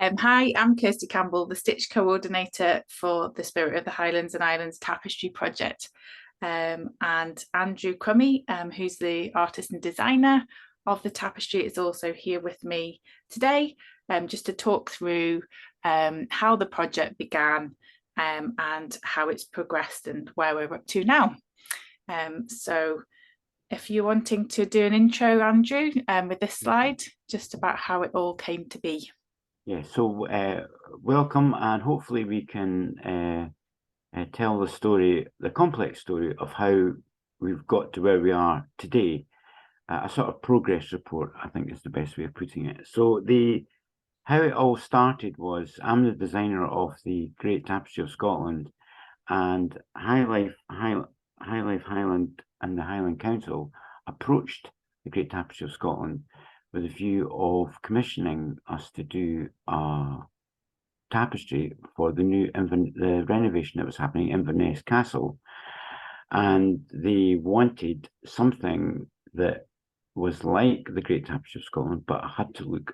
Hi, I'm Kirstie Campbell, the Stitch Coordinator for the Spirit of the Highlands and Islands Tapestry project. And Andrew Crummy, who's the artist and designer of the tapestry, is also here with me today, just to talk through how the project began and how it's progressed and where we're up to now. So if you're wanting to do an intro, Andrew, with this slide, just about how it all came to be. Yeah, so welcome, and hopefully we can tell the story, the complex story of how we've got to where we are today. A sort of progress report, I think, is the best way of putting it. So how it all started was I'm the designer of the Great Tapestry of Scotland, and Highland and the Highland Council approached the Great Tapestry of Scotland with a view of commissioning us to do a tapestry for the renovation that was happening in Inverness Castle. And they wanted something that was like the Great Tapestry of Scotland, but had to look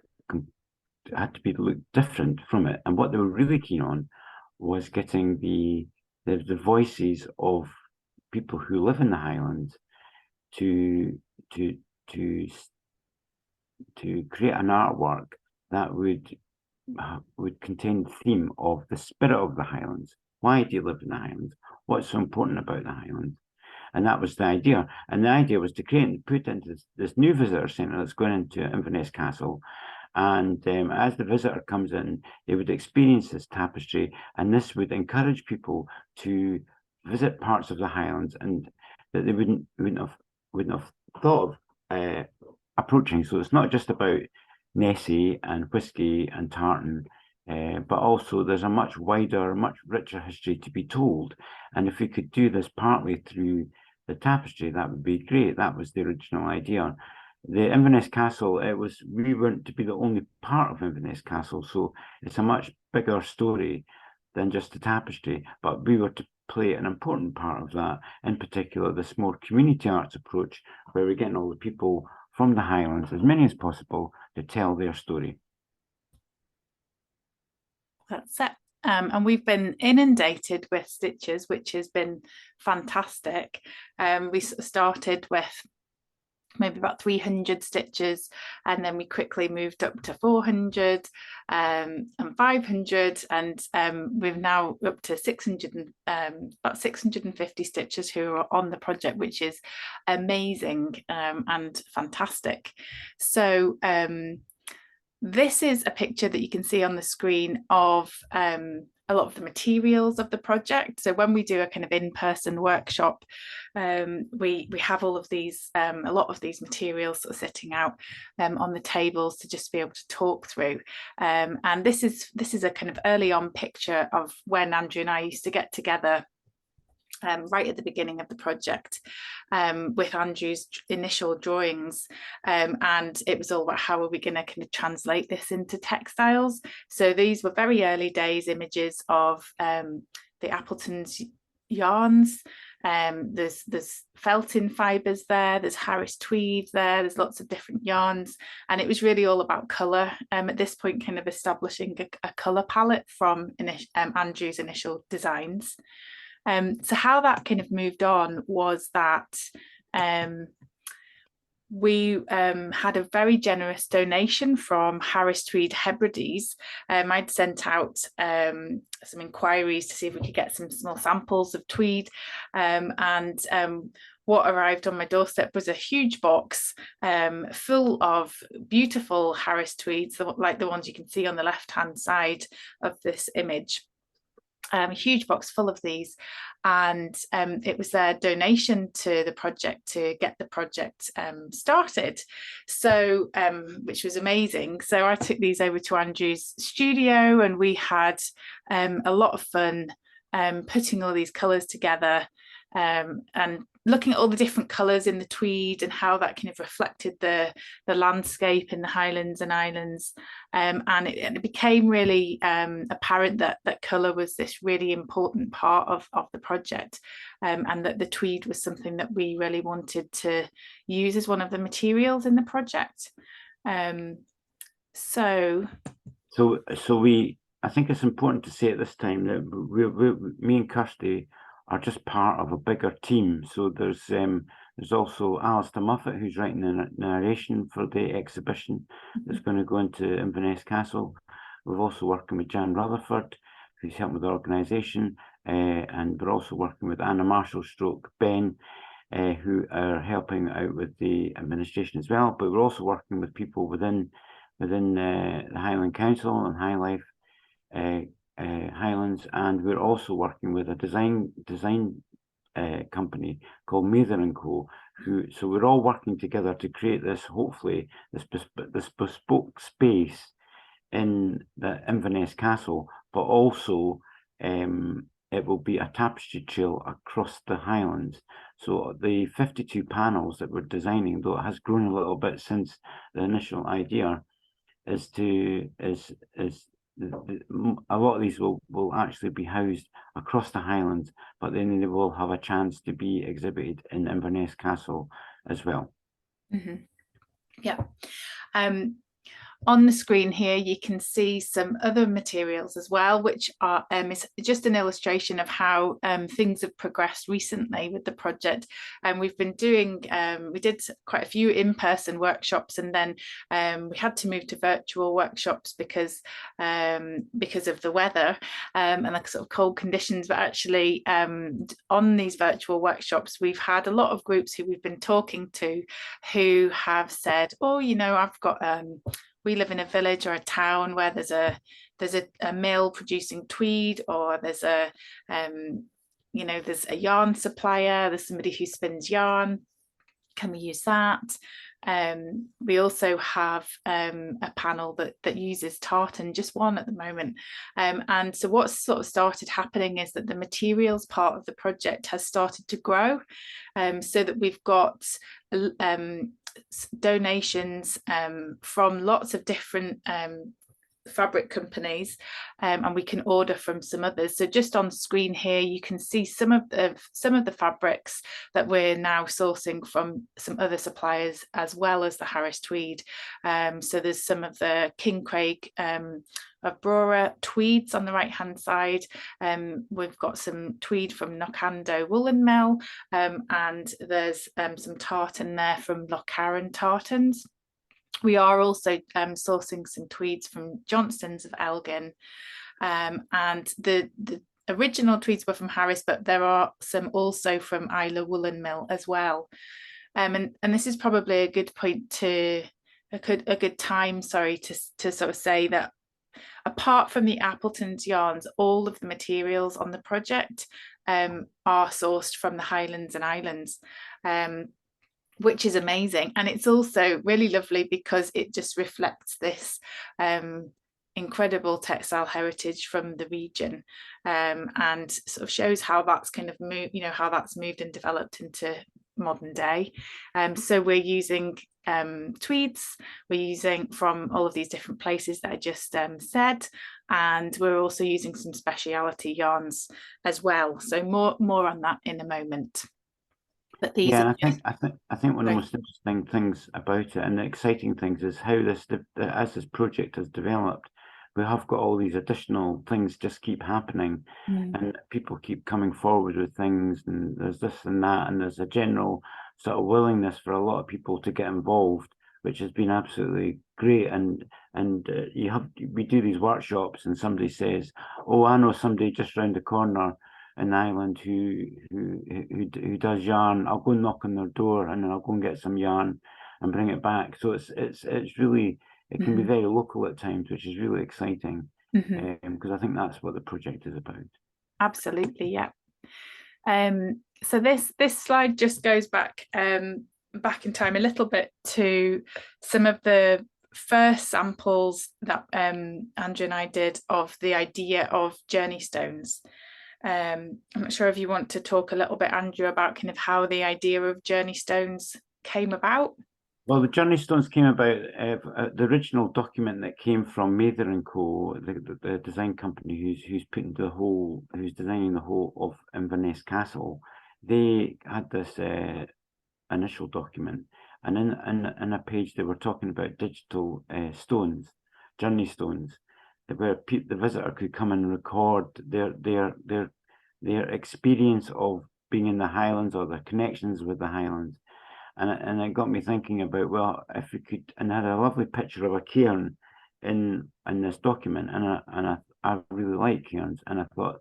different from it. And what they were really keen on was getting the voices of people who live in the Highlands to create an artwork that would contain the theme of the spirit of the Highlands. Why do you live in the Highlands? What's so important about the Highlands? And that was the idea. And the idea was to put into this new visitor centre that's going into Inverness Castle. And as the visitor comes in, they would experience this tapestry, and this would encourage people to visit parts of the Highlands and that they wouldn't have thought of approaching. So it's not just about Nessie and whiskey and tartan, but also there's a much wider, much richer history to be told. And if we could do this partly through the tapestry, that would be great. That was the original idea. The Inverness Castle, we weren't to be the only part of Inverness Castle, so it's a much bigger story than just the tapestry, but we were to play an important part of that, in particular this more community arts approach, where we're getting all the people from the Highlands, as many as possible, to tell their story. That's it. And we've been inundated with stitches, which has been fantastic. We started with maybe about 300 stitches, and then we quickly moved up to 400 and 500, and we're now up to 600 about 650 stitches who are on the project, which is amazing and fantastic. So this is a picture that you can see on the screen of a lot of the materials of the project. So when we do a kind of in-person workshop, we have all of these, a lot of these materials sort of sitting out on the tables to just be able to talk through. And this is a kind of early on picture of when Andrew and I used to get together right at the beginning of the project with Andrew's initial drawings, and it was all about how are we going to kind of translate this into textiles. So these were very early days images of the Appleton's yarns. There's felting fibres there, there's Harris tweed there's lots of different yarns, and it was really all about colour at this point, kind of establishing a colour palette from Andrew's initial designs. So how that kind of moved on was that we had a very generous donation from Harris Tweed Hebrides. I'd sent out some inquiries to see if we could get some small samples of tweed, and what arrived on my doorstep was a huge box full of beautiful Harris tweeds, like the ones you can see on the left-hand side of this image. A huge box full of these, and it was their donation to the project to get the project started, so which was amazing. So I took these over to Andrew's studio, and we had a lot of fun putting all these colours together and looking at all the different colours in the tweed and how that kind of reflected the landscape in the Highlands and Islands, and it became really apparent that colour was this really important part of the project, and that the tweed was something that we really wanted to use as one of the materials in the project. So So I think it's important to say at this time that me and Kirstie are just part of a bigger team. So there's also Alistair Moffat, who's writing the narration for the exhibition that's going to go into Inverness Castle. We're also working with Jan Rutherford, who's helping with the organisation, and we're also working with Anna Marshall stroke Ben, who are helping out with the administration as well. But we're also working with people within the Highland Council and Highlands, and we're also working with a design company called Mather and Co. So we're all working together to create this, hopefully, this bespoke space in the Inverness Castle, but also it will be a tapestry trail across the Highlands. So the 52 panels that we're designing, though it has grown a little bit since the initial idea, a lot of these will actually be housed across the Highlands, but then they will have a chance to be exhibited in Inverness Castle as well. Yeah. On the screen here, you can see some other materials as well, which are is just an illustration of how things have progressed recently with the project. And we've been doing, we did quite a few in-person workshops, and then we had to move to virtual workshops because of the weather and the sort of cold conditions. But actually, on these virtual workshops, we've had a lot of groups who we've been talking to who have said, oh, you know, I've got we live in a village or a town where there's a mill producing tweed, or there's a you know, there's a yarn supplier, there's somebody who spins yarn. Can we use that? We also have a panel that uses tartan, just one at the moment. And so what's sort of started happening is that the materials part of the project has started to grow, so that we've got donations from lots of different fabric companies, and we can order from some others. So just on screen here, you can see some of the fabrics that we're now sourcing from some other suppliers, as well as the Harris tweed. So there's some of the King Craig of Brora tweeds on the right hand side. We've got some tweed from Knockando Woolen Mill, and there's some tartan there from Lochcarron Tartans. We are also sourcing some tweeds from Johnston's of Elgin, and the original tweeds were from Harris, but there are some also from Isla Woolen Mill as well. And this is probably a good point to a good time, sorry, to sort of say that apart from the Appleton's yarns, all of the materials on the project are sourced from the Highlands and Islands, which is amazing. And it's also really lovely because it just reflects this incredible textile heritage from the region, and sort of shows how that's kind of moved, you know, how that's moved and developed into modern day. So we're using tweeds, we're using from all of these different places that I just said, and we're also using some speciality yarns as well. So more on that in a moment. But these and I think one of the most interesting things about it, and the exciting things, is how as this project has developed, we have got all these additional things just keep happening, and people keep coming forward with things, and there's this and that, and there's a general sort of willingness for a lot of people to get involved, which has been absolutely great. And we do these workshops, and somebody says, oh, I know somebody just round the corner in Ireland who does yarn. I'll go and knock on their door, and then I'll go and get some yarn and bring it back. So it's really, it can be very local at times, which is really exciting, because I think that's what the project is about. Absolutely, yeah. So this slide just goes back in time a little bit to some of the first samples that Andrew and I did of the idea of journey stones. I'm not sure if you want to talk a little bit, Andrew, about kind of how the idea of journey stones came about. Well, the journey stones came about, the original document that came from Mather and Co, the design company who's designing the whole of Inverness Castle. They had this initial document, and in a page they were talking about digital stones, journey stones, where the visitor could come and record their experience of being in the Highlands or their connections with the Highlands. And it got me thinking about, well, if we could, and I had a lovely picture of a cairn in this document, and I really like cairns, and I thought,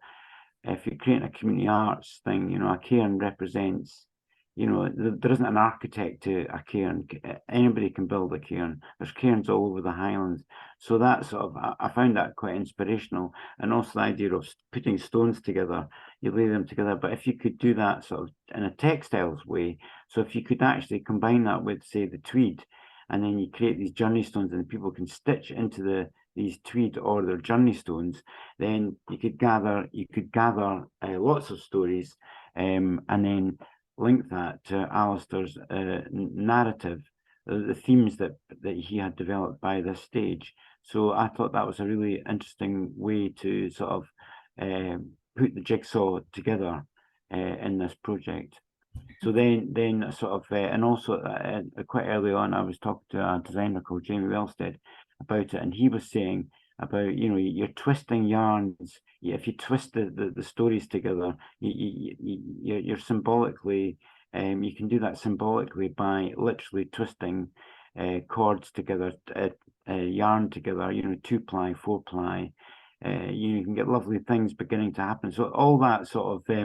if you're creating a community arts thing, a cairn represents, there isn't an architect to a cairn. Anybody can build a cairn. There's cairns all over the Highlands. So that sort of, I found that quite inspirational. And also the idea of putting stones together, you lay them together. But if you could do that sort of in a textiles way, so if you could actually combine that with, say, the tweed, and then you create these journey stones and people can stitch into these tweed or their journey stones, then you could gather lots of stories, and then link that to Alistair's narrative, the themes that he had developed by this stage. So I thought that was a really interesting way to sort of put the jigsaw together in this project. So then sort of, and also quite early on, I was talking to a designer called Jamie Wellstead about it, and he was saying about, you're twisting yarns. If you twist the stories together, you're symbolically, you can do that symbolically by literally twisting cords together, yarn together, 2-ply, 4-ply. You can get lovely things beginning to happen. So all that sort of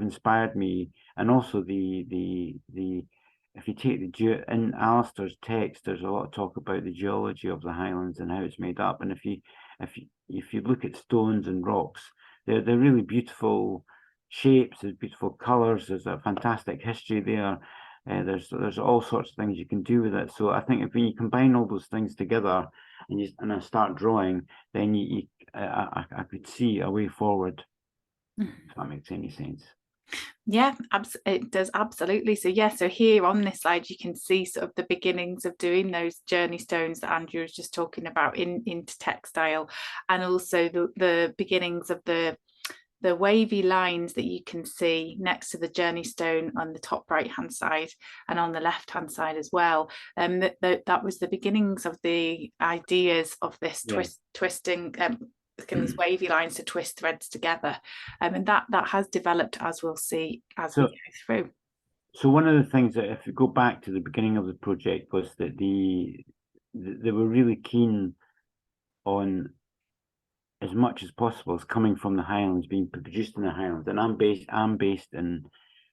inspired me, and also the if you take in Alistair's text, there's a lot of talk about the geology of the Highlands and how it's made up. And if you look at stones and rocks, they're really beautiful shapes, there's beautiful colours, there's a fantastic history there. There's all sorts of things you can do with it. So I think when you combine all those things together and I start drawing, then I could see a way forward. If that makes any sense. Yeah, it does, absolutely. So so here on this slide you can see sort of the beginnings of doing those journey stones that Andrew was just talking about into textile, and also the beginnings of the wavy lines that you can see next to the journey stone on the top right hand side and on the left hand side as well. And that was the beginnings of the ideas of this twisting these wavy lines to twist threads together, and that has developed, as we'll see as we go through. So one of the things that, if you go back to the beginning of the project, was that they were really keen on, as much as possible, as coming from the Highlands, being produced in the Highlands. And I'm based in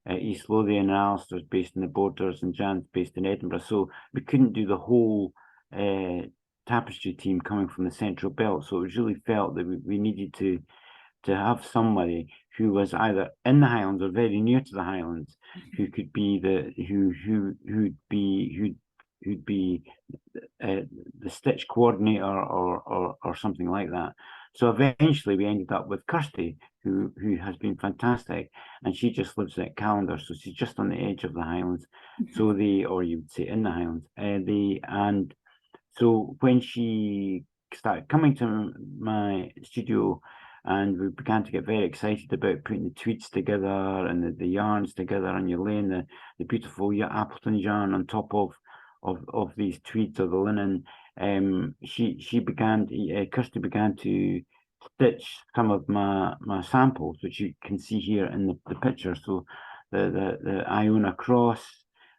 East Lothian, and Alistair's based in the Borders, and Jan's based in Edinburgh. So we couldn't do the whole tapestry team coming from the Central Belt. So it was really felt that we needed to have somebody who was either in the Highlands or very near to the Highlands, who could be who'd be the stitch coordinator or something like that. So eventually we ended up with Kirstie, who has been fantastic, and she just lives at Callander, so she's just on the edge of the Highlands. So or you would say in the Highlands, and so when she started coming to my studio, and we began to get very excited about putting the tweeds together and the yarns together, and you're laying the beautiful Appleton yarn on top of these tweeds or the linen. Kirstie began to stitch some of my samples, which you can see here in the picture. So the Iona cross,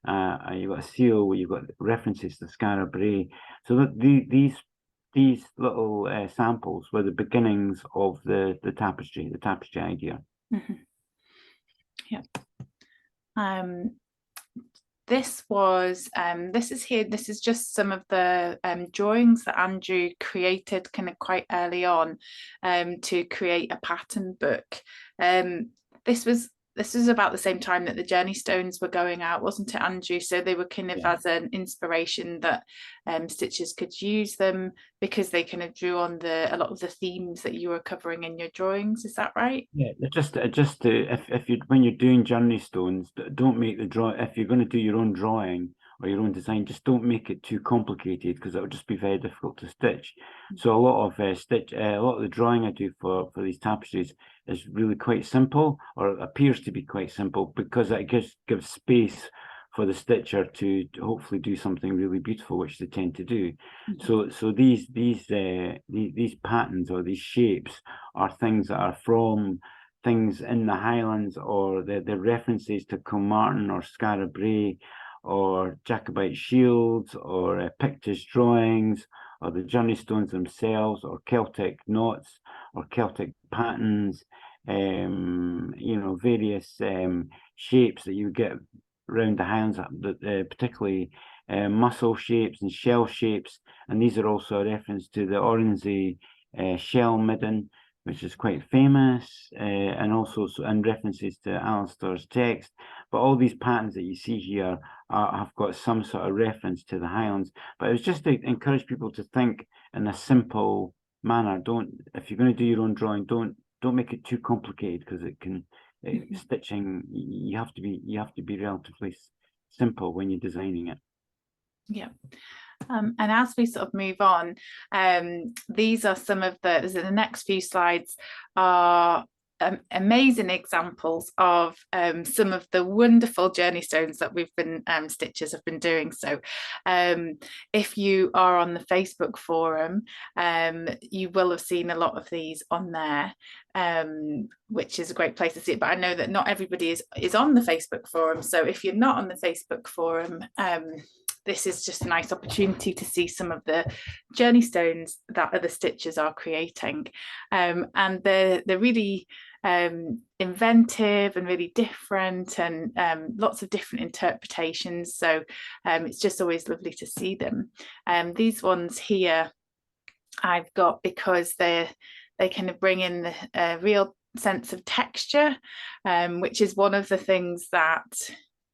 you've got a seal, you've got references to Skara Brae. So that these little samples were the beginnings of the tapestry idea. Yeah. This is just some of the drawings that Andrew created kind of quite early on to create a pattern book. This was about the same time that the journey stones were going out, wasn't it, Andrew? So they were kind of as an inspiration that stitchers could use them, because they kind of drew on a lot of the themes that you were covering in your drawings. Is that right? Yeah, just when you're doing journey stones, don't make if you're going to do your own drawing or your own design, just don't make it too complicated, because it would just be very difficult to stitch. So a lot of the drawing I do for these tapestries is really quite simple, or appears to be quite simple, because it gives space for the stitcher to hopefully do something really beautiful, which they tend to do. Mhm. So these patterns or these shapes are things that are from things in the Highlands, or the references to Kilmartin or Skara Brae or Jacobite shields or Pictish drawings or the journey stones themselves or Celtic knots or Celtic patterns, various shapes that you get around the Highlands, particularly mussel shapes and shell shapes. And these are also a reference to the Oronsay shell midden, which is quite famous, and also and references to Alistair's text. But all these patterns that you see here have got some sort of reference to the Highlands. But it was just to encourage people to think in a simple manner. If you're going to do your own drawing, don't make it too complicated, because it can stitching. You have to be relatively simple when you're designing it. Yeah. And as we sort of move on, these are some of the next few slides are amazing examples of some of the wonderful journey stones that we've been stitchers have been doing. So if you are on the Facebook forum, you will have seen a lot of these on there, which is a great place to see it. But I know that not everybody is on the Facebook forum, so if you're not on the Facebook forum, this is just a nice opportunity to see some of the journey stones that other stitchers are creating, and they're really inventive and really different, and lots of different interpretations. So it's just always lovely to see them. These ones here I've got because they kind of bring in the real sense of texture, which is one of the things that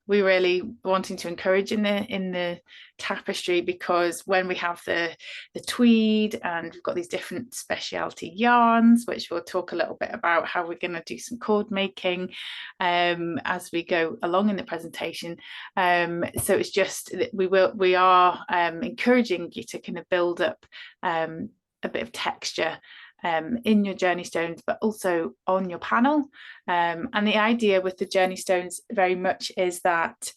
we really wanting to encourage in the tapestry, because when we have the tweed, and we've got these different specialty yarns, which we'll talk a little bit about how we're going to do some cord making as we go along in the presentation. So it's just we are encouraging you to kind of build up a bit of texture in your journey stones, but also on your panel. And the idea with the journey stones very much is that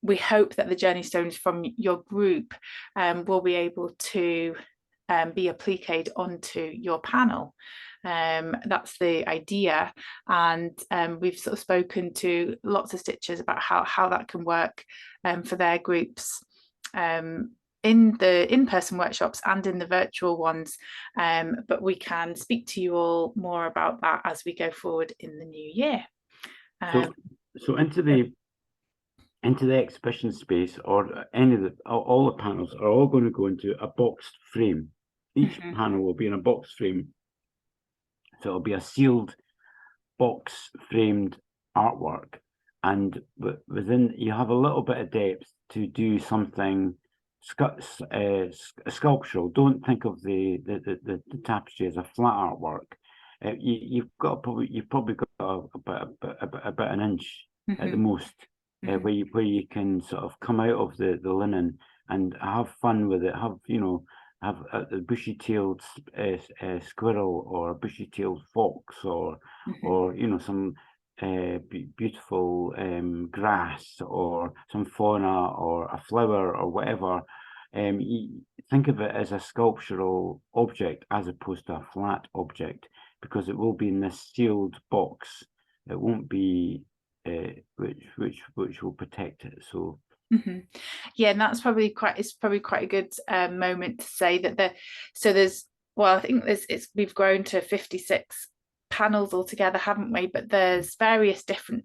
we hope that the journey stones from your group will be able to be appliqued onto your panel. That's the idea, and we've sort of spoken to lots of stitchers about how that can work for their groups in the in-person workshops and in the virtual ones, but we can speak to you all more about that as we go forward in the new year. So into the exhibition space, or all the panels are all going to go into a boxed frame. Each panel will be in a boxed frame, so it'll be a sealed box framed artwork, and within you have a little bit of depth to do something sculptural. Don't think of the tapestry as a flat artwork. You've probably got about an inch at the most, where you can sort of come out of the linen and have fun with it. Have a bushy-tailed squirrel, or a bushy-tailed fox, or some beautiful grass, or some fauna, or a flower, or whatever. Think of it as a sculptural object as opposed to a flat object, because it will be in this sealed box. It won't be which will protect it. So yeah, and that's probably quite a good moment to say that I think we've grown to 56 panels altogether, haven't we? But there's various different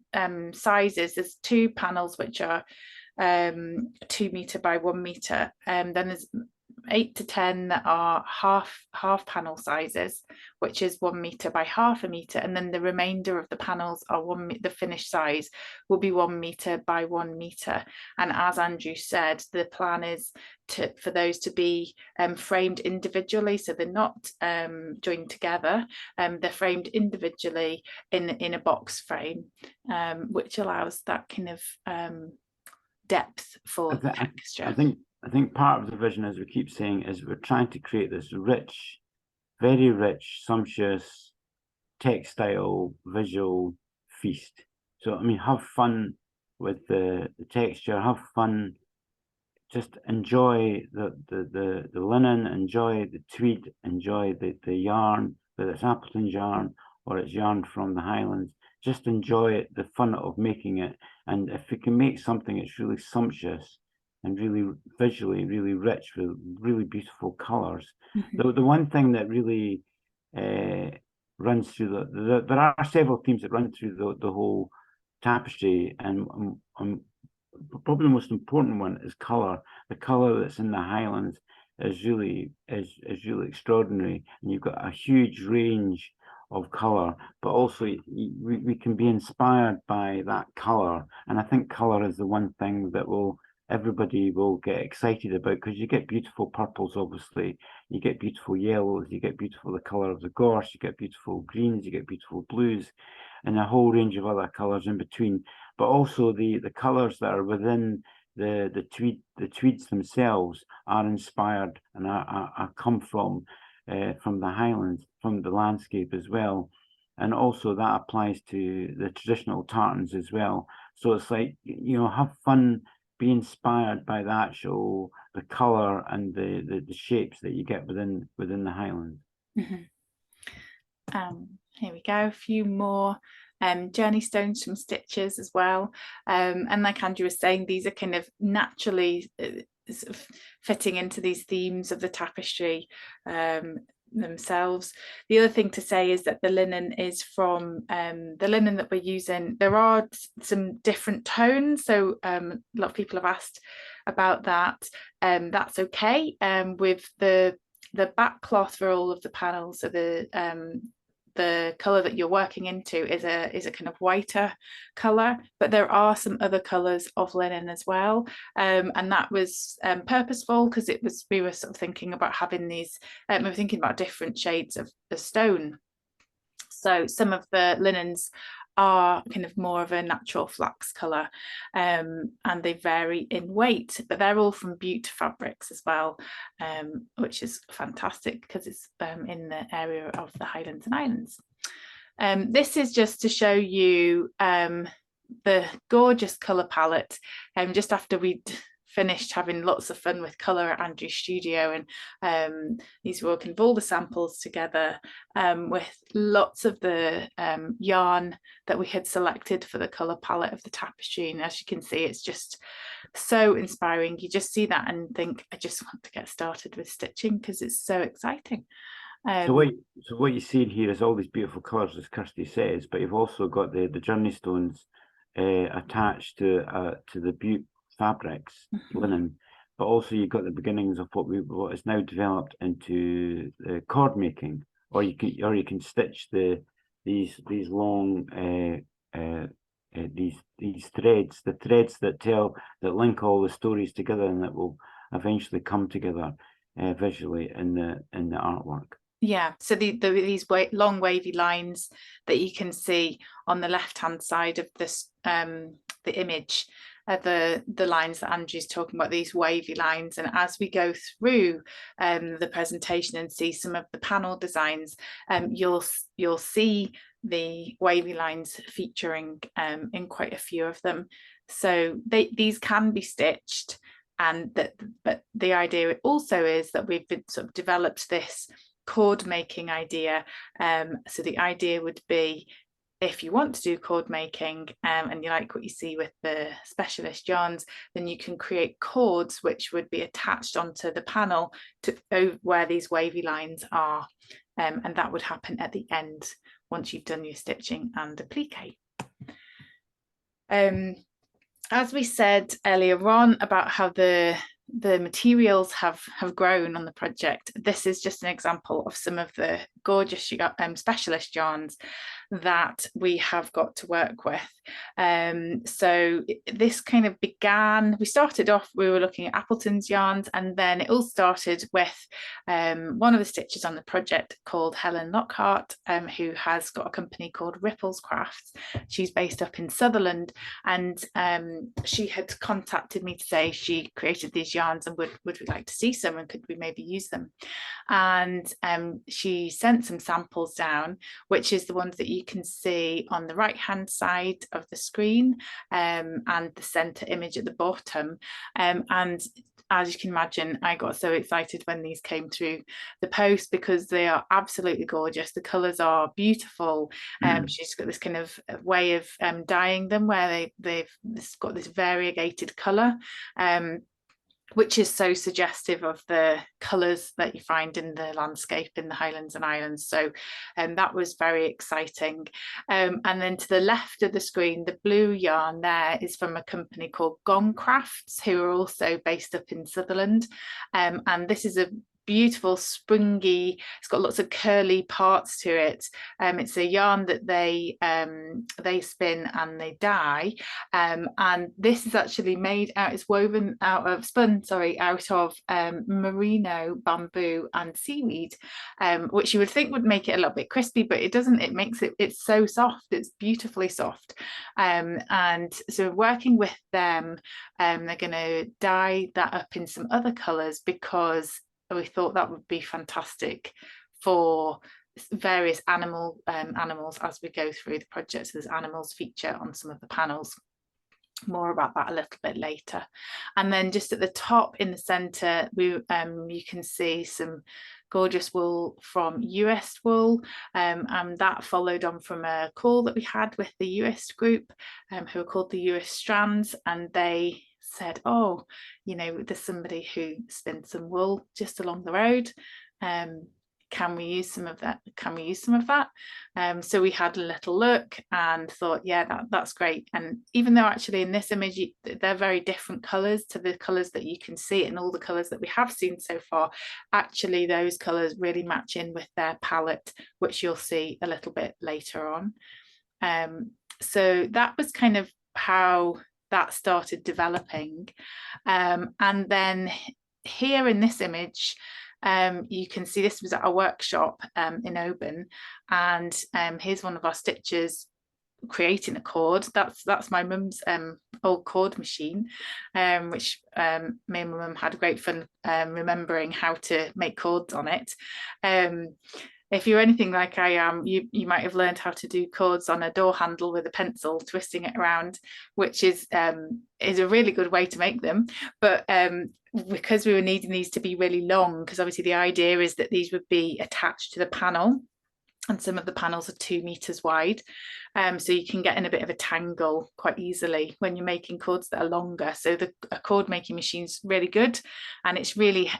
sizes. There's 2 panels which are 2 meter by 1 meter, and then there's 8 to 10 that are half panel sizes, which is 1 meter by half a meter, and then the remainder of the panels are the finished size will be 1 meter by 1 meter. And as Andrew said, the plan is for those to be framed individually, so they're not joined together. They're framed individually in a box frame, which allows that kind of depth for texture. I think part of the vision, as we keep saying, is we're trying to create this rich, very rich, sumptuous, textile, visual feast. So, I mean, have fun with the texture, have fun, just enjoy the linen, enjoy the tweed, enjoy the yarn, whether it's Appleton's yarn or it's yarn from the Highlands. Just enjoy it, the fun of making it. And if we can make something that's really sumptuous and really visually really rich with really beautiful colours. The one thing that really runs through there are several themes that run through the whole tapestry, and probably the most important one is colour. The colour that's in the Highlands is really extraordinary, and you've got a huge range of colour, but also we can be inspired by that colour. And I think colour is the one thing that everybody will get excited about, because you get beautiful purples, obviously, you get beautiful yellows, you get beautiful the colour of the gorse, you get beautiful greens, you get beautiful blues, and a whole range of other colours in between. But also the colours that are within the tweeds themselves are inspired and are come from the Highlands, from the landscape as well. And also that applies to the traditional tartans as well. So it's like, have fun, be inspired by the actual, the colour and the shapes that you get within the Highlands. Here we go, a few more journey stones from stitches as well. And like Andrew was saying, these are kind of naturally sort of fitting into these themes of the tapestry themselves. The other thing to say is that the linen is from the linen that we're using. There are some different tones, so a lot of people have asked about that. That's okay. With the back cloth for all of the panels, so the color that you're working into is a kind of whiter color, but there are some other colors of linen as well, and that was purposeful, because we were sort of thinking about having these, we were thinking about different shades of the stone. So some of the linens are kind of more of a natural flax colour, and they vary in weight, but they're all from Butte fabrics as well, which is fantastic because it's in the area of the Highlands and Islands. This is just to show you the gorgeous colour palette, just after we'd finished having lots of fun with colour at Andrew's studio, and these were kind of all the samples together with lots of the yarn that we had selected for the colour palette of the tapestry. And as you can see, it's just so inspiring. You just see that and think, I just want to get started with stitching because it's so exciting. So what you see here is all these beautiful colours, as Kirstie says, but you've also got the journey stones attached to the Butte fabrics, linen, but also you've got the beginnings of what is now developed into cord making, or you can stitch these long these threads, the threads that link all the stories together, and that will eventually come together visually in the artwork. Yeah, so these long wavy lines that you can see on the left hand side of this the image, the lines that Andrew's talking about, these wavy lines. And as we go through the presentation and see some of the panel designs, you'll see the wavy lines featuring in quite a few of them. So these can be stitched, but the idea also is that we've sort of developed this cord making idea. So the idea would be, if you want to do cord making and you like what you see with the specialist yarns, then you can create cords which would be attached onto the panel to where these wavy lines are, and that would happen at the end once you've done your stitching and applique. As we said earlier on about how the materials have grown on the project, this is just an example of some of the gorgeous specialist yarns that we have got to work with. So this kind of began, we started off, we were looking at Appleton's yarns, and then it all started with one of the stitchers on the project called Helen Lockhart, who has got a company called Ripples Crafts. She's based up in Sutherland, and she had contacted me to say she created these yarns and would we like to see some, and could we maybe use them. And she sent some samples down, which is the ones that you you can see on the right hand side of the screen, and the center image at the bottom. And as you can imagine, I got so excited when these came through the post, because they are absolutely gorgeous. The colours are beautiful. She's got this kind of way of dyeing them where they've got this variegated colour, which is so suggestive of the colours that you find in the landscape in the Highlands and Islands. So that was very exciting. And then to the left of the screen, the blue yarn there is from a company called Gong Crafts, who are also based up in Sutherland. And this is a beautiful springy, it's got lots of curly parts to it. It's a yarn that they spin and they dye, and this is actually made out, it's woven out of, out of merino, bamboo and seaweed, which you would think would make it a little bit crispy, but it doesn't. It makes it, it's so soft, it's beautifully soft. And so working with them, they're going to dye that up in some other colours, because we thought that would be fantastic for various animals as we go through the project. So there's animals feature on some of the panels. More about that a little bit later. And then just at the top in the center, you can see some gorgeous wool from US Wool, and that followed on from a call that we had with the US group, who are called the US Strands, and they said, oh, you know, there's somebody who spins some wool just along the road, can we use some of that? So we had a little look and thought, yeah, that's great. And even though actually in this image they're very different colors to the colors that you can see and all the colors that we have seen so far, actually those colors really match in with their palette, which you'll see a little bit later on. So that was kind of how that started developing. And then here in this image, you can see this was at a workshop in Oban, and here's one of our stitchers creating a cord. That's my mum's old cord machine, which me and my mum had great fun remembering how to make cords on it. If you're anything like I am, you might have learned how to do cords on a door handle with a pencil, twisting it around, which is a really good way to make them. But because we were needing these to be really long, because obviously the idea is that these would be attached to the panel, and some of the panels are 2 meters wide, so you can get in a bit of a tangle quite easily when you're making cords that are longer. So a cord making machine is really good, and it's really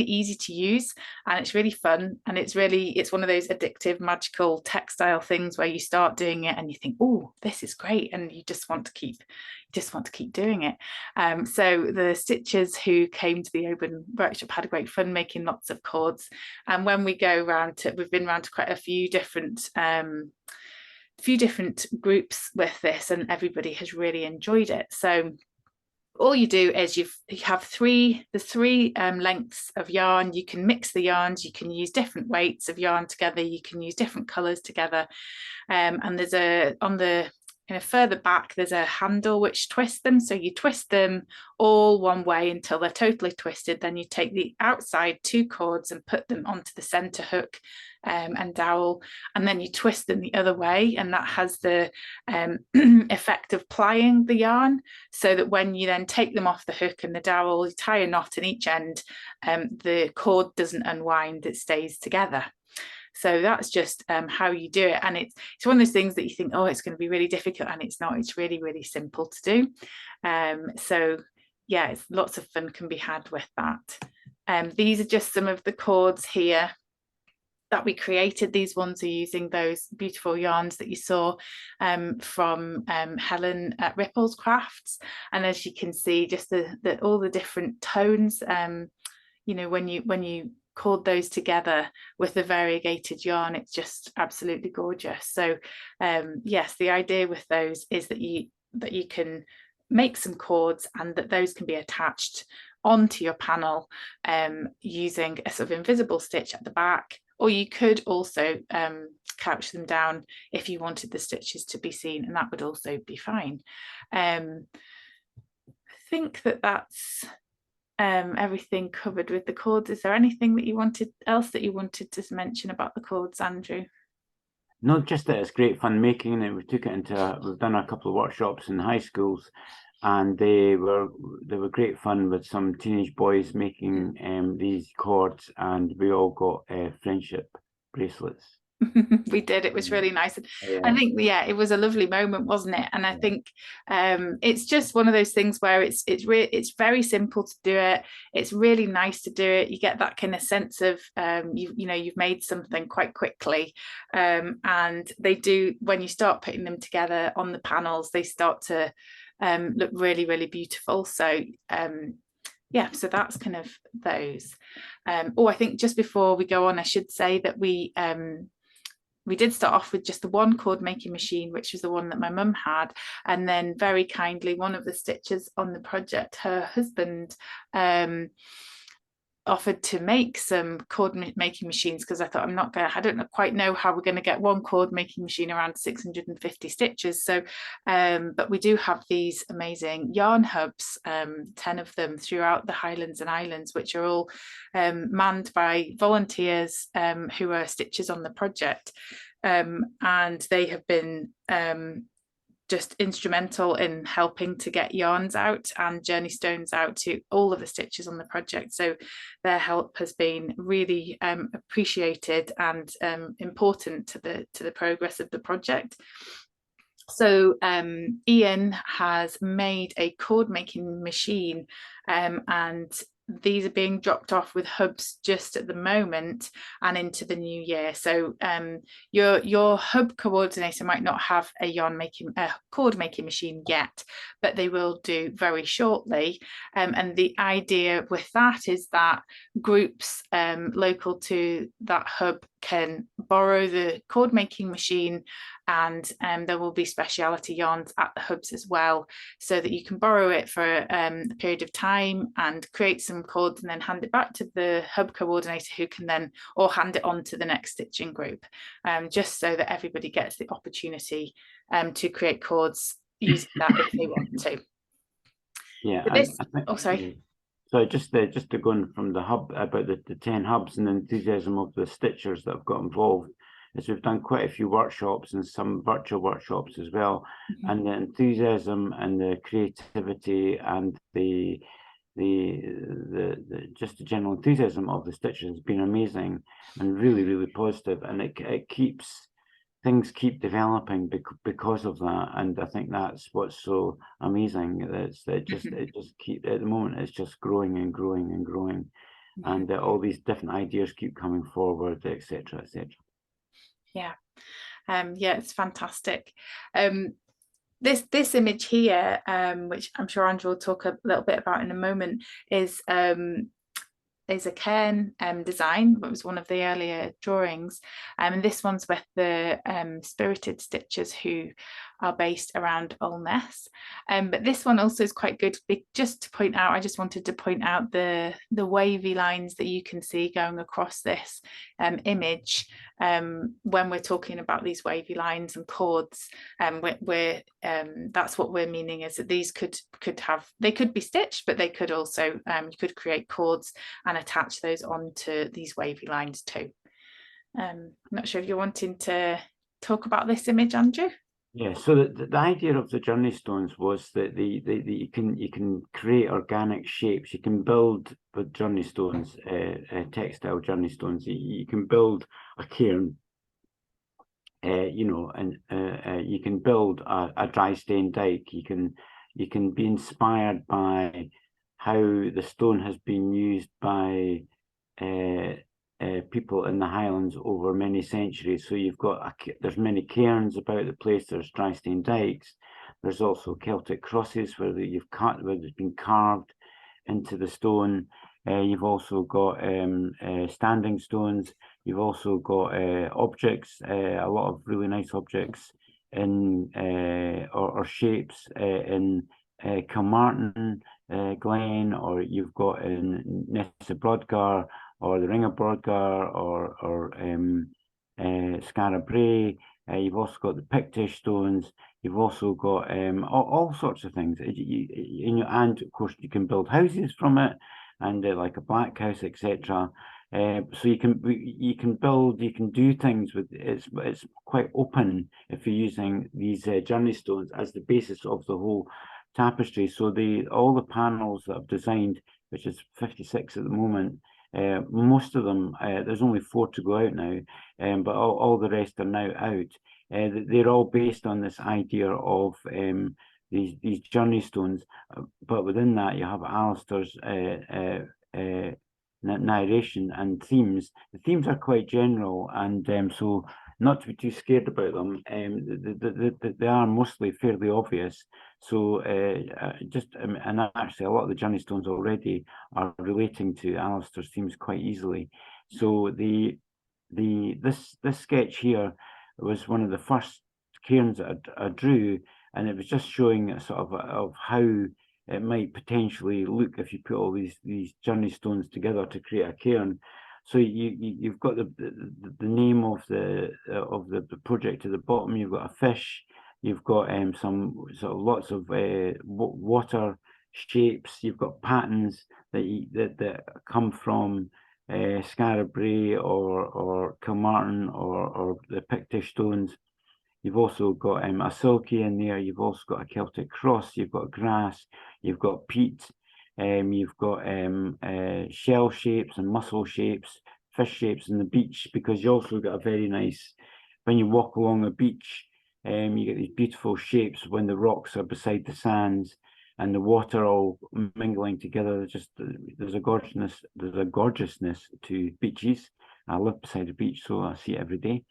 easy to use, and it's really fun, and it's one of those addictive, magical textile things where you start doing it and you think, oh, this is great, and you just want to keep doing it. So the stitchers who came to the Oban workshop had a great fun making lots of cords, and when we go round to, we've been round to quite a few different groups with this, and everybody has really enjoyed it. So all you do is you have three lengths of yarn. You can mix the yarns, you can use different weights of yarn together, you can use different colors together, and there's further back there's a handle which twists them, so you twist them all one way until they're totally twisted. Then you take the outside 2 cords and put them onto the center hook and dowel, and then you twist them the other way, and that has the effect of plying the yarn, so that when you then take them off the hook and the dowel, you tie a knot in each end, the cord doesn't unwind, it stays together. So that's just how you do it. And it's one of those things that you think, oh, it's going to be really difficult, and it's not. It's really, really simple to do. So yeah, it's lots of fun can be had with that. These are just some of the cords here that we created. These ones are using those beautiful yarns that you saw from Helen at Ripples Crafts. And as you can see, just all the different tones, you know, when you cord those together with the variegated yarn, it's just absolutely gorgeous. So yes, the idea with those is that you can make some cords, and that those can be attached onto your panel using a sort of invisible stitch at the back, or you could also couch them down if you wanted the stitches to be seen, and that would also be fine. I think that's everything covered with the cords. Is there anything that you wanted to mention about the cords, Andrew? not just that it's great fun making it, we took it into, we've done a couple of workshops in high schools, and they were great fun with some teenage boys making these cords, and we all got friendship bracelets. We did. It was really nice. I Yeah, think, yeah, it was a lovely moment, wasn't it? And I think it's just one of those things where it's very simple to do it. It's really nice to do it. You get that kind of sense of you've made something quite quickly, and they do, when you start putting them together on the panels, they start to look really, really beautiful. So yeah, so that's kind of those. I think just before we go on, I should say that we did start off with just the one cord making machine, which was the one that my mum had. And then very kindly, one of the stitchers on the project, her husband, offered to make some cord making machines, because I thought I don't quite know how we're going to get one cord making machine around 650 stitches. So but we do have these amazing yarn hubs, 10 of them throughout the Highlands and Islands, which are all manned by volunteers who are stitchers on the project, and they have been just instrumental in helping to get yarns out and journey stones out to all of the stitchers on the project. So their help has been really appreciated and important to the progress of the project. So Ian has made a cord making machine, and these are being dropped off with hubs just at the moment and into the new year. So your hub coordinator might not have a cord making machine yet, but they will do very shortly. And the idea with that is that groups local to that hub can borrow the cord making machine, and there will be speciality yarns at the hubs as well, so that you can borrow it for a period of time and create some cords and then hand it back to the hub coordinator, who can then or hand it on to the next stitching group, just so that everybody gets the opportunity to create cords using that if they want to. yeah. But this, I think, oh sorry. So just to go on from the hub about the 10 hubs and the enthusiasm of the stitchers that have got involved, is we've done quite a few workshops and some virtual workshops as well. Mm-hmm. And the enthusiasm and the creativity and the just the general enthusiasm of the stitchers has been amazing and really, really positive. And it keeps, things keep developing because of that, and I think that's what's so amazing. It just keep, at the moment it's just growing and growing and growing, and all these different ideas keep coming forward, etc., etc. Yeah, yeah, it's fantastic. This image here, which I'm sure Andrew will talk a little bit about in a moment, is a cairn design. It was one of the earlier drawings, and this one's with the spirited stitchers who are based around Olness. But this one also is quite good. Just to point out, I just wanted to point out the wavy lines that you can see going across this image when we're talking about these wavy lines and cords. That's what we're meaning, is that these could be stitched, but they could also you could create cords and attach those onto these wavy lines too. I'm not sure if you're wanting to talk about this image, Andrew. Yeah, so the idea of the journey stones was that you can create organic shapes. You can build with journey stones, textile journey stones. You can build a cairn, and you can build a dry stone dike. You can be inspired by how the stone has been used by people in the Highlands over many centuries. So you've got there's many cairns about the place. There's dry stone dikes. There's also Celtic crosses where there's been carved into the stone. You've also got standing stones. You've also got objects, a lot of really nice objects in or shapes in Kilmartin Glen, or you've got in Nessa Brodgar, or the Ring of Brodgar, or Skara Brae. You've also got the Pictish stones. You've also got all sorts of things. And of course you can build houses from it, and like a black house, etc. So you can build, you can do things with it's quite open if you're using these journey stones as the basis of the whole tapestry. So all the panels that I've designed, which is 56 at the moment, most of them, there's only 4 to go out now, but all the rest are now out. They're all based on this idea of these journey stones, but within that you have Alistair's narration and themes. The themes are quite general, and so not to be too scared about them. They are mostly fairly obvious. So and actually a lot of the journey stones already are relating to Alistair's themes quite easily. So this sketch here was one of the first cairns that I drew, and it was just showing a sort of how it might potentially look if you put all these journey stones together to create a cairn. So you've got the name of the project at the bottom. You've got a fish. You've got some sort of lots of water shapes. You've got patterns that come from Skara Brae or Kilmartin or the Pictish stones. You've also got a silky in there. You've also got a Celtic cross. You've got grass. You've got peat. You've got shell shapes and mussel shapes, fish shapes in the beach, because you also got a very nice, when you walk along a beach, you get these beautiful shapes when the rocks are beside the sands and the water all mingling together. There's a gorgeousness to beaches. I live beside a beach, so I see it every day.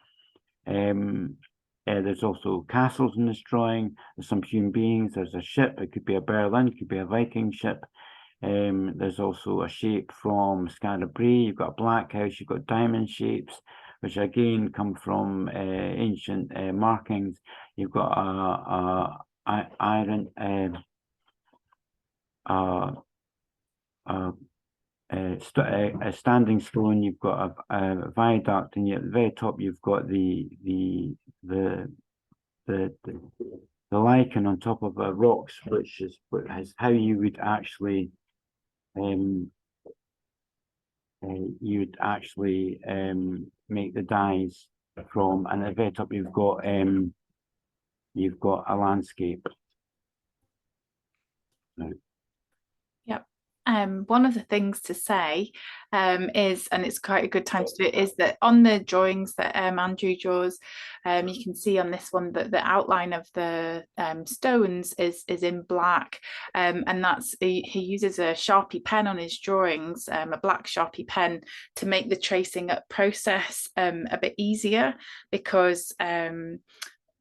There's also castles in this drawing. There's some human beings. There's a ship. It could be a Berlin. It could be a Viking ship. There's also a shape from Skara Brae. You've got a black house. You've got diamond shapes, which again come from ancient markings. You've got a iron a standing stone. You've got a viaduct, and at the very top you've got the lichen on top of rocks, which is how you would actually make the dyes from. And at the very top you've got a landscape. Yep. One of the things to say is, and it's quite a good time to do it, is that on the drawings that Andrew draws, you can see on this one that the outline of the stones is in black, and that's he uses a Sharpie pen on his drawings, a black Sharpie pen, to make the tracing up process a bit easier, because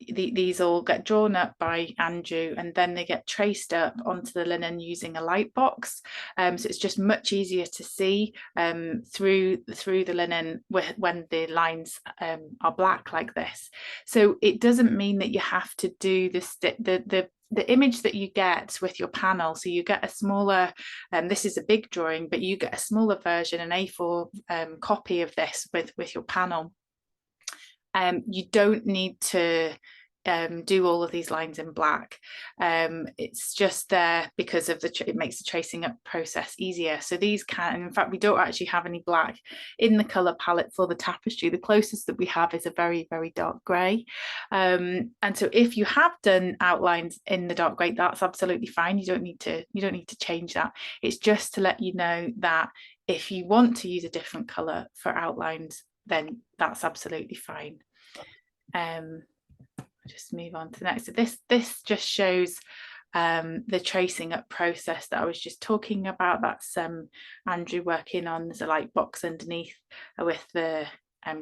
these all get drawn up by Andrew and then they get traced up onto the linen using a light box. So it's just much easier to see through the linen when the lines are black like this. So it doesn't mean that you have to do the image that you get with your panel. So you get a smaller, this is a big drawing, but you get a smaller version, an A4 copy of this with your panel. You don't need to do all of these lines in black. It's just there because of it makes the tracing up process easier. So these can, in fact, we don't actually have any black in the color palette for the tapestry. The closest that we have is a very, very dark gray. And so if you have done outlines in the dark gray, that's absolutely fine. You don't need to change that. It's just to let you know that if you want to use a different color for outlines, then that's absolutely fine. Just move on to the next. So this just shows the tracing up process that I was just talking about. That's Andrew working on. There's a light box underneath with the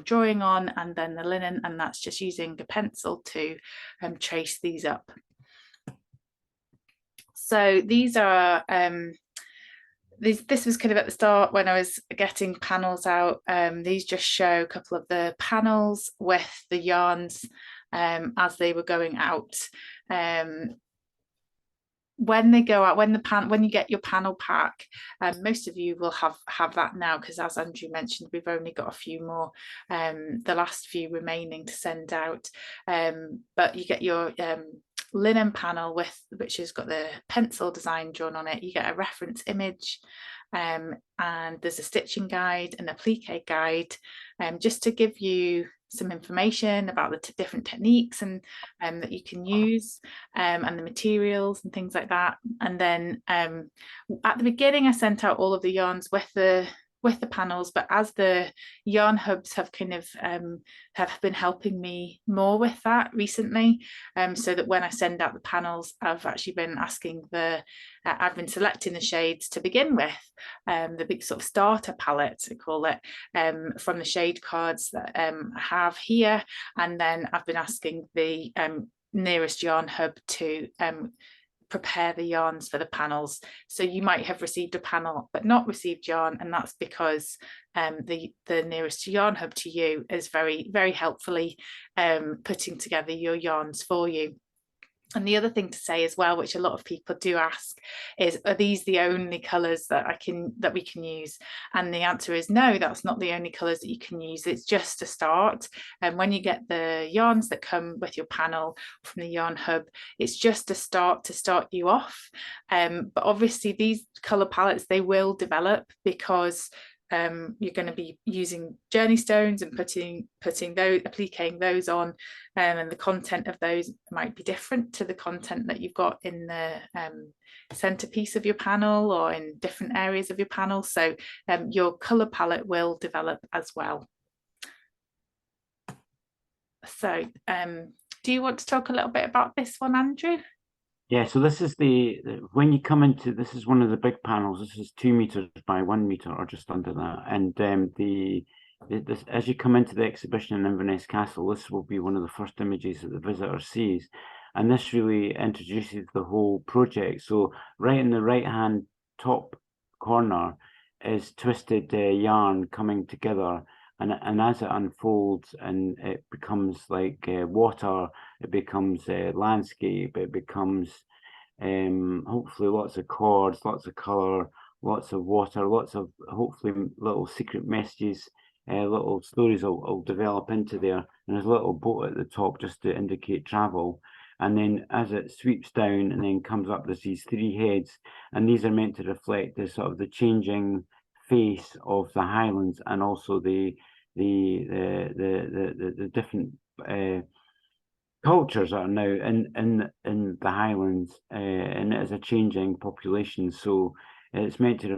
drawing on, and then the linen, and that's just using a pencil to trace these up. So these are this was kind of at the start when I was getting panels out. These just show a couple of the panels with the yarns as they were going out. When they go out, when you get your panel pack, most of you will have that now, because as Andrew mentioned, we've only got a few more, the last few remaining to send out. But you get your linen panel which has got the pencil design drawn on it. You get a reference image, and there's a stitching guide and a applique guide, just to give you some information about the different techniques and that you can use, and the materials and things like that. And then at the beginning I sent out all of the yarns with the panels, but as the yarn hubs have kind of have been helping me more with that recently, so that when I send out the panels, I've actually been asking I've been selecting the shades to begin with, the big sort of starter palette, I call it, from the shade cards that I have here, and then I've been asking the nearest yarn hub to prepare the yarns for the panels. So you might have received a panel but not received yarn, and that's because the nearest yarn hub to you is very, very helpfully putting together your yarns for you. And the other thing to say as well, which a lot of people do ask, is, are these the only colours that we can use? And the answer is no, that's not the only colours that you can use. It's just a start. And when you get the yarns that come with your panel from the yarn hub, it's just a start to start you off. But obviously these colour palettes, they will develop, because you're going to be using journey stones and putting those, appliquing those on, and the content of those might be different to the content that you've got in the centerpiece of your panel or in different areas of your panel. So your color palette will develop as well. So do you want to talk a little bit about this one, Andrew? Yeah, so this is when you come into, this is one of the big panels. This is 2 meters by 1 meter, or just under that. And as you come into the exhibition in Inverness Castle, this will be one of the first images that the visitor sees. And this really introduces the whole project. So right in the right-hand top corner is twisted yarn coming together. And as it unfolds and it becomes like water, it becomes landscape, it becomes hopefully lots of chords, lots of colour, lots of water, lots of hopefully little secret messages, little stories will develop into there. And there's a little boat at the top just to indicate travel. And then as it sweeps down and then comes up, there's these 3 heads, and these are meant to reflect the sort of the changing face of the Highlands, and also the different cultures that are now in the Highlands, and it is a changing population. So it's meant to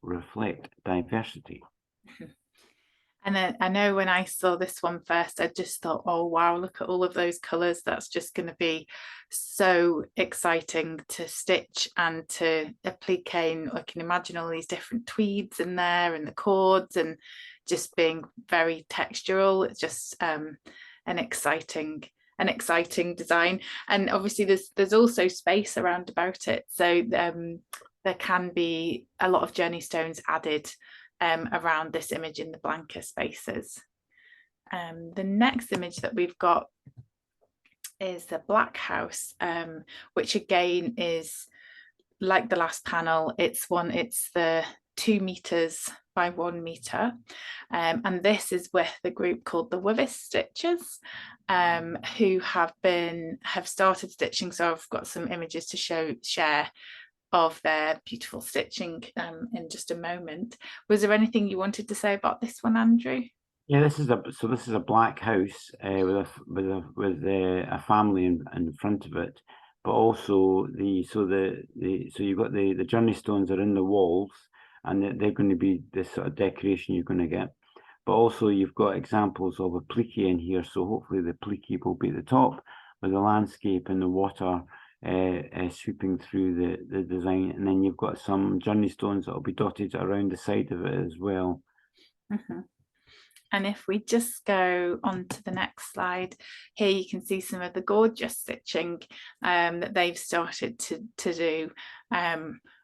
reflect diversity. And then I know when I saw this one first, I just thought, oh wow, look at all of those colours. That's just going to be so exciting to stitch and to applique. And I can imagine all these different tweeds in there and the cords, and just being very textural. It's just an exciting design. And obviously there's also space around about it. So there can be a lot of journey stones added around this image in the blanker spaces. The next image that we've got is the Black House, which again is like the last panel. It's the 2 meters by 1 meter, and this is with the group called the Wivis Stitchers, who have started stitching. So I've got some images to share of their beautiful stitching in just a moment. Was there anything you wanted to say about this one, Andrew? Yeah, this is a black house with a family in front of it, but also so you've got the journey stones are in the walls, and they're going to be this sort of decoration you're going to get. But also you've got examples of applique in here, so hopefully the applique will be at the top with the landscape and the water sweeping through the design, and then you've got some journey stones that will be dotted around the side of it as well. Mm-hmm. And if we just go on to the next slide, here you can see some of the gorgeous stitching that they've started to do,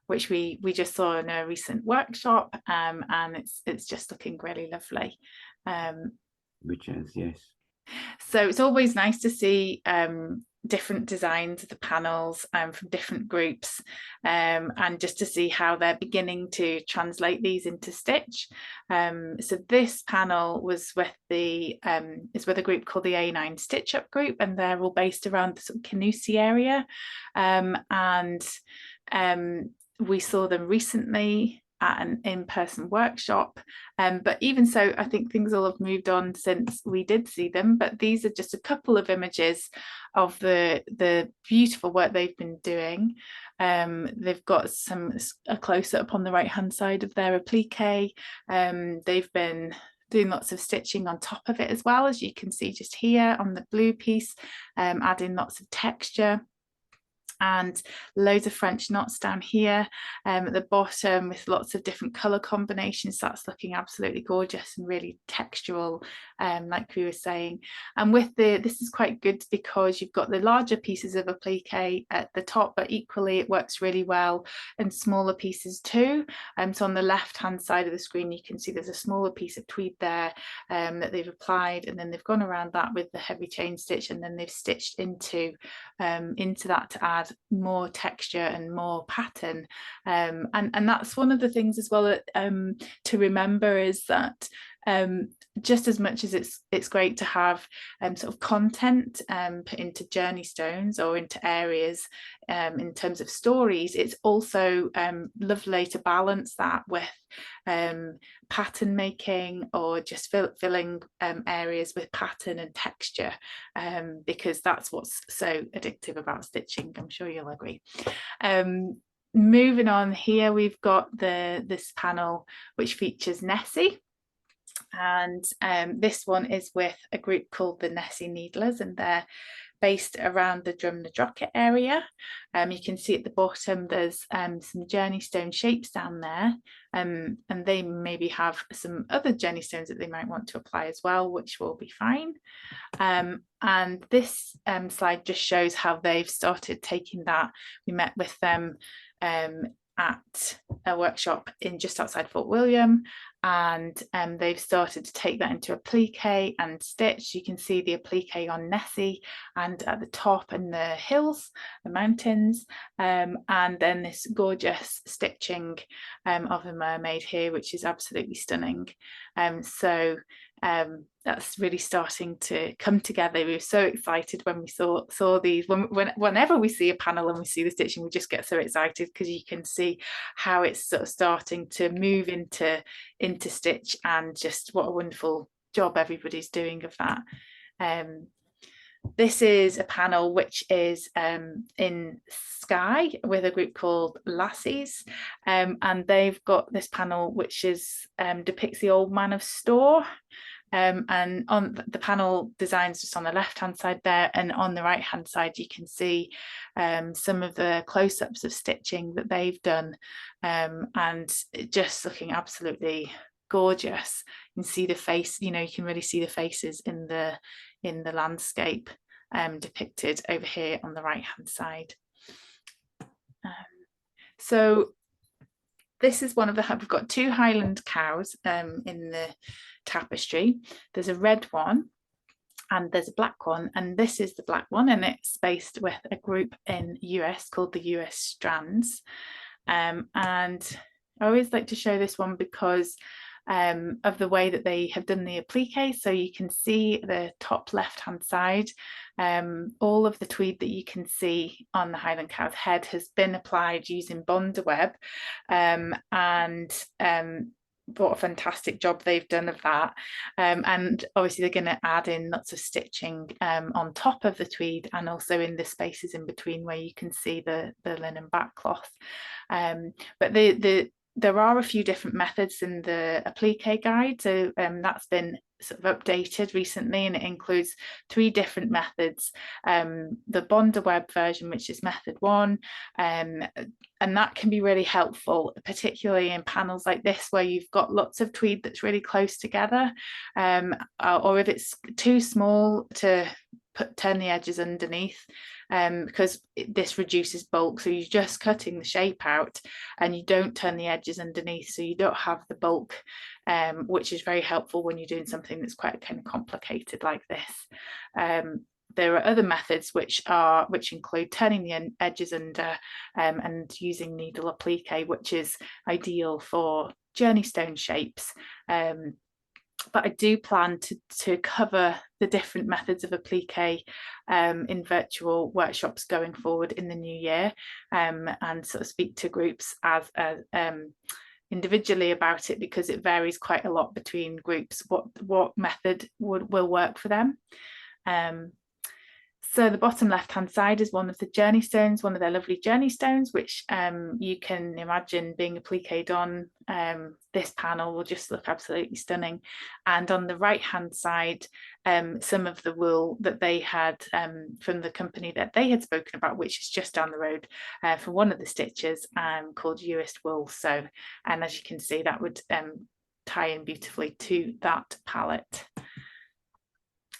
which we just saw in a recent workshop, and it's just looking really lovely. Which is, yes. So it's always nice to see different designs of the panels from different groups, and just to see how they're beginning to translate these into stitch. So this panel was with the is with a group called the A9 Stitch Up group, and they're all based around the sort of Kirstie area, and we saw them recently at an in-person workshop, but even so, I think things will have moved on since we did see them. But these are just a couple of images of the beautiful work they've been doing. They've got a close-up on the right-hand side of their applique. They've been doing lots of stitching on top of it as well, as you can see just here on the blue piece, adding lots of texture, and loads of French knots down here at the bottom with lots of different colour combinations. That's looking absolutely gorgeous and really textural, like we were saying. And with this is quite good because you've got the larger pieces of applique at the top, but equally it works really well in smaller pieces too. So on the left hand side of the screen you can see there's a smaller piece of tweed there that they've applied, and then they've gone around that with the heavy chain stitch, and then they've stitched into that to add more texture and more pattern, and that's one of the things as well that, to remember, is that just as much as it's great to have sort of content put into journey stones or into areas in terms of stories, it's also lovely to balance that with pattern making, or just filling areas with pattern and texture, because that's what's so addictive about stitching. I'm sure you'll agree. Moving on, here we've got this panel which features Nessie, and this one is with a group called the Nessie Needlers, and they're based around the Drumnadrochit area. You can see at the bottom there's some journey stone shapes down there, and they maybe have some other journey stones that they might want to apply as well, which will be fine. And this slide just shows how they've started taking that. We met with them at a workshop in just outside Fort William, and they've started to take that into applique and stitch. You can see the applique on Nessie and at the top and the hills, the mountains, and then this gorgeous stitching of a mermaid here, which is absolutely stunning. So that's really starting to come together. We were so excited when we saw these. Whenever we see a panel and we see the stitching, we just get so excited because you can see how it's sort of starting to move into stitch, and just what a wonderful job everybody's doing of that. This is a panel which is in Skye with a group called Lassies, and they've got this panel which is depicts the Old Man of Store. And on the panel designs just on the left hand side there, and on the right hand side you can see some of the close-ups of stitching that they've done, and just looking absolutely gorgeous. You can see the face, you can really see the faces in the landscape depicted over here on the right hand side. So this is one of we've got two Highland cows in the tapestry. There's a red one and there's a black one, and this is the black one, and it's based with a group in US called the US Strands. And I always like to show this one because of the way that they have done the applique. So you can see the top left hand side, all of the tweed that you can see on the Highland cow's head has been applied using Bondaweb, and what a fantastic job they've done of that. And obviously they're going to add in lots of stitching on top of the tweed, and also in the spaces in between where you can see the linen backcloth. But there are a few different methods in the applique guide, so that's been sort of updated recently, and it includes 3 different methods. The Bondaweb version, which is method 1, and that can be really helpful, particularly in panels like this where you've got lots of tweed that's really close together, or if it's too small to turn the edges underneath, because this reduces bulk. So you're just cutting the shape out and you don't turn the edges underneath, so you don't have the bulk, which is very helpful when you're doing something that's quite kind of complicated like this. there are other methods which include turning the edges under and using needle applique, which is ideal for journey stone shapes. But I do plan to cover the different methods of applique in virtual workshops going forward in the new year, and sort of speak to groups as individually about it, because it varies quite a lot between groups what method will work for them. So the bottom left hand side is one of the journey stones, one of their lovely journey stones, which you can imagine being appliqued on. This panel will just look absolutely stunning. And on the right hand side, some of the wool that they had from the company that they had spoken about, which is just down the road from one of the stitches, called Uist Wool. So, and as you can see, that would tie in beautifully to that palette.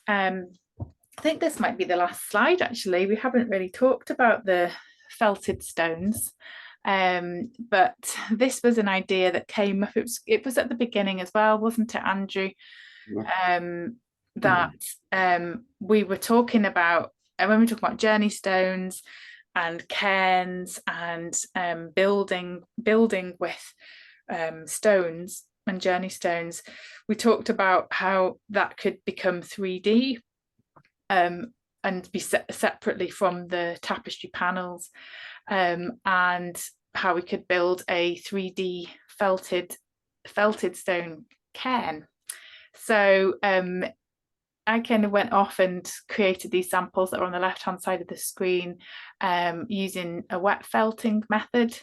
I think this might be the last slide, actually. We haven't really talked about the felted stones, but this was an idea that came up. It was at the beginning as well, wasn't it, Andrew? Yeah. That we were talking about, when we talk about journey stones and cairns and building with stones and journey stones, we talked about how that could become 3D. And be separately from the tapestry panels, and how we could build a 3D felted stone cairn. So I kind of went off and created these samples that are on the left hand side of the screen, using a wet felting method.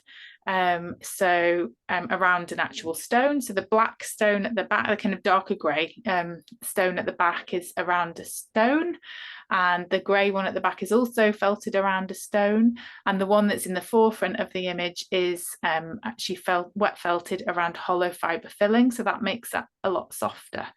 So around an actual stone. So the black stone at the back, the kind of darker grey stone at the back, is around a stone, and the grey one at the back is also felted around a stone, and the one that's in the forefront of the image is actually wet felted around hollow fibre filling, so that makes that a lot softer.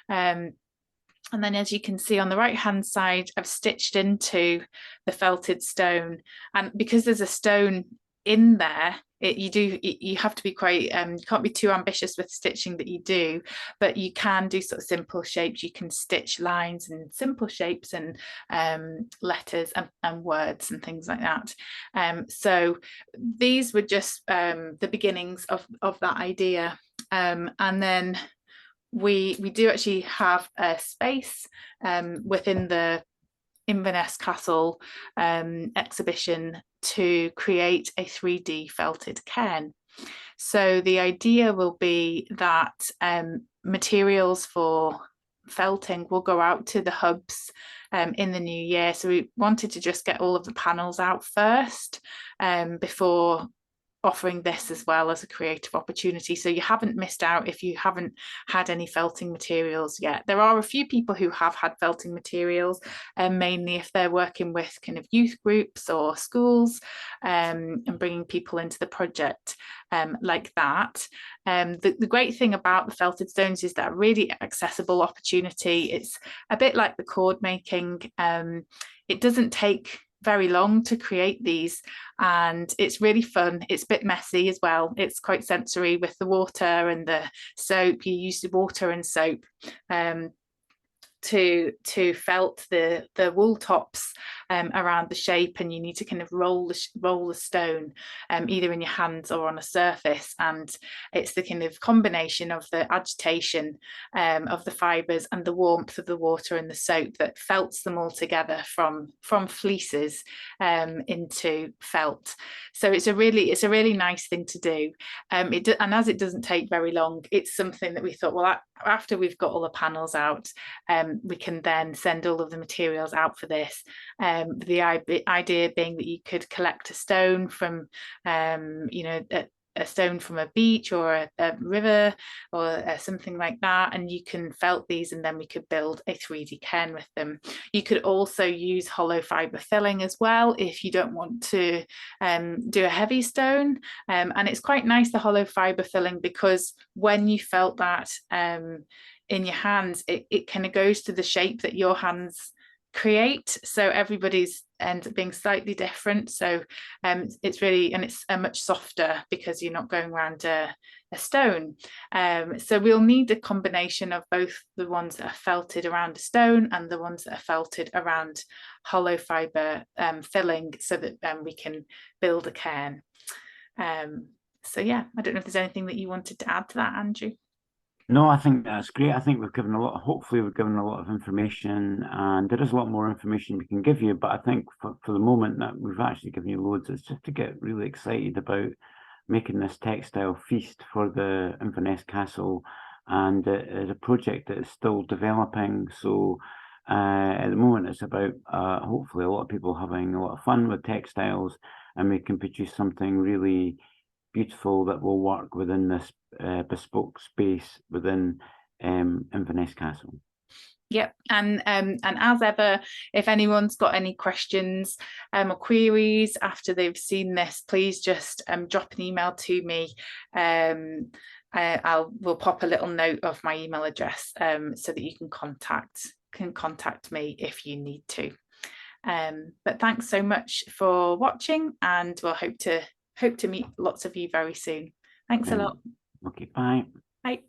And then, as you can see on the right hand side, I've stitched into the felted stone, and because there's a stone in there, you have to be quite you can't be too ambitious with stitching that you do, but you can do sort of simple shapes. You can stitch lines and simple shapes and letters and words and things like that. So these were just the beginnings of that idea, and then we do actually have a space within the Inverness Castle exhibition to create a 3D felted cairn. So the idea will be that materials for felting will go out to the hubs in the new year. So we wanted to just get all of the panels out first before offering this as well as a creative opportunity. So you haven't missed out if you haven't had any felting materials yet. There are a few people who have had felting materials, mainly if they're working with kind of youth groups or schools, and bringing people into the project like that. The great thing about the felted stones is that really accessible opportunity. It's a bit like the cord making. It doesn't take very long to create these, and it's really fun. It's a bit messy as well. It's quite sensory with the water and the soap. You use the water and soap to felt the wool tops around the shape, and you need to kind of roll the stone either in your hands or on a surface, and it's the kind of combination of the agitation of the fibres and the warmth of the water and the soap that felts them all together from fleeces into felt. So it's a really nice thing to do, and as it doesn't take very long, it's something that we thought, well, after we've got all the panels out, we can then send all of the materials out for this. The idea being that you could collect a stone from, a stone from a beach or a river or something like that, and you can felt these, and then we could build a 3D cairn with them. You could also use hollow fibre filling as well if you don't want to do a heavy stone, and it's quite nice, the hollow fibre filling, because when you felt that in your hands, it kind of goes to the shape that your hands create, so everybody's ends up being slightly different. So it's really, and it's much softer because you're not going around a stone. So we'll need a combination of both the ones that are felted around a stone and the ones that are felted around hollow fibre filling, so that we can build a cairn. So yeah, I don't know if there's anything that you wanted to add to that, Andrew. No, I think that's great. I think we've given a lot, hopefully we've given a lot of information, and there is a lot more information we can give you, but I think for the moment that we've actually given you loads, it's just to get really excited about making this textile feast for the Inverness Castle, and it is a project that is still developing. So at the moment it's about hopefully a lot of people having a lot of fun with textiles, and we can produce something really beautiful that will work within this bespoke space within Inverness Castle. Yep, and as ever, if anyone's got any questions or queries after they've seen this, please just drop an email to me. We'll pop a little note of my email address so that you can contact me if you need to. But thanks so much for watching, and we'll hope to meet lots of you very soon. Thanks a lot. Okay, bye. Bye.